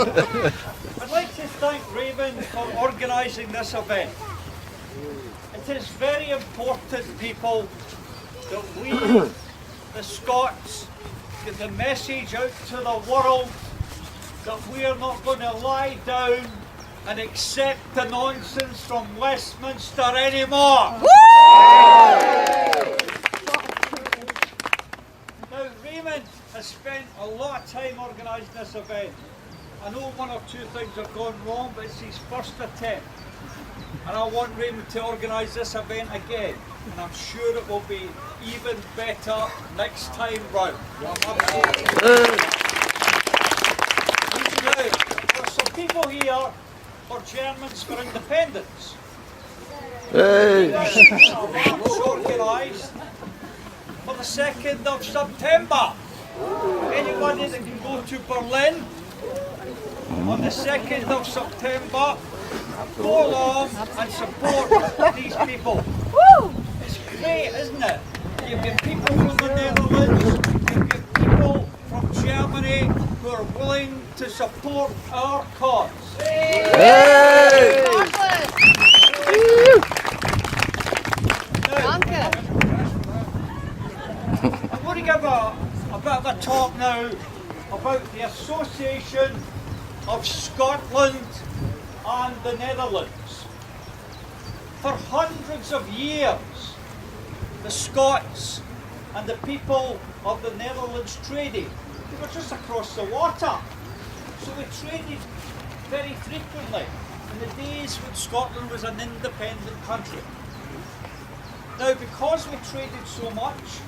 I'd like to thank Raven for organising this event. It is very important, people, that we, the Scots, get the message out to the world that we are not going to lie down and accept the nonsense from Westminster anymore. Now, Raymond has spent a lot of time organising this event. I know one or two things have gone wrong, but it's his first attempt. And I want Raymond to organise this event again. And I'm sure it will be even better next time round. Now, there's some people here for Germans for Independence. It's organised for the 2nd of September. Anybody that can go to Berlin on the 2nd of September, go along and support these people. It's great, isn't it? You've got people from the Netherlands, you've got people from Germany who are willing to support our cause. I'm going to give a bit of a talk now about the Association of Scotland and the Netherlands. For hundreds of years, the Scots and the people of the Netherlands traded. They were just across the water. So we traded very frequently in the days when Scotland was an independent country. Now, because we traded so much,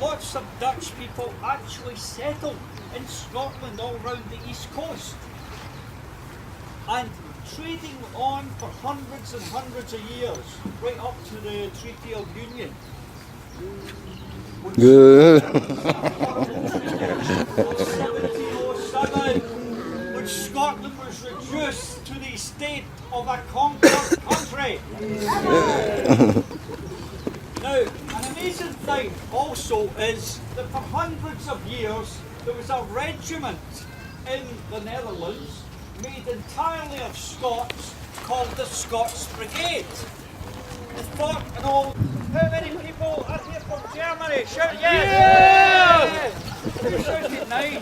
lots of Dutch people actually settled in Scotland all around the east coast. And trading on for hundreds and hundreds of years, right up to the Treaty of Union. When 1707, when Scotland was reduced to the state of a conquered country. Now, an amazing thing also is that for hundreds of years there was a regiment in the Netherlands made entirely of Scots called the Scots Brigade. They fought and all. How many people are here from Germany? Shout yes! Yes! You shouted 9. 9.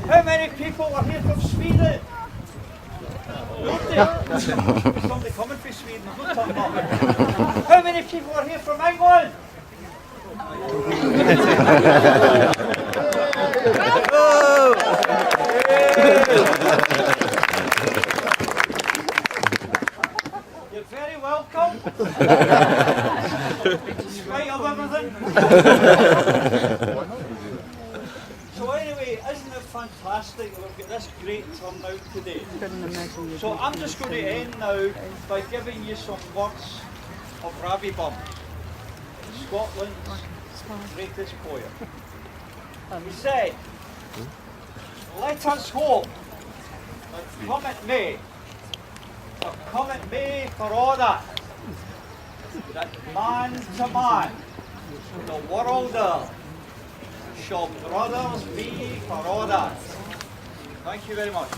How many people are here from Sweden? Somebody coming from Sweden, I'm not talking about. How many people are here from England? You're very welcome. In spite of everything. So anyway, isn't it fantastic that we've got this great turnout today? So I'm just going to end now by giving you some words of Ravibum, Scotland's greatest poet. He said, "Let us hope that come it may, but come it may for all that man to man, the world shall brothers be for all that." Thank you very much.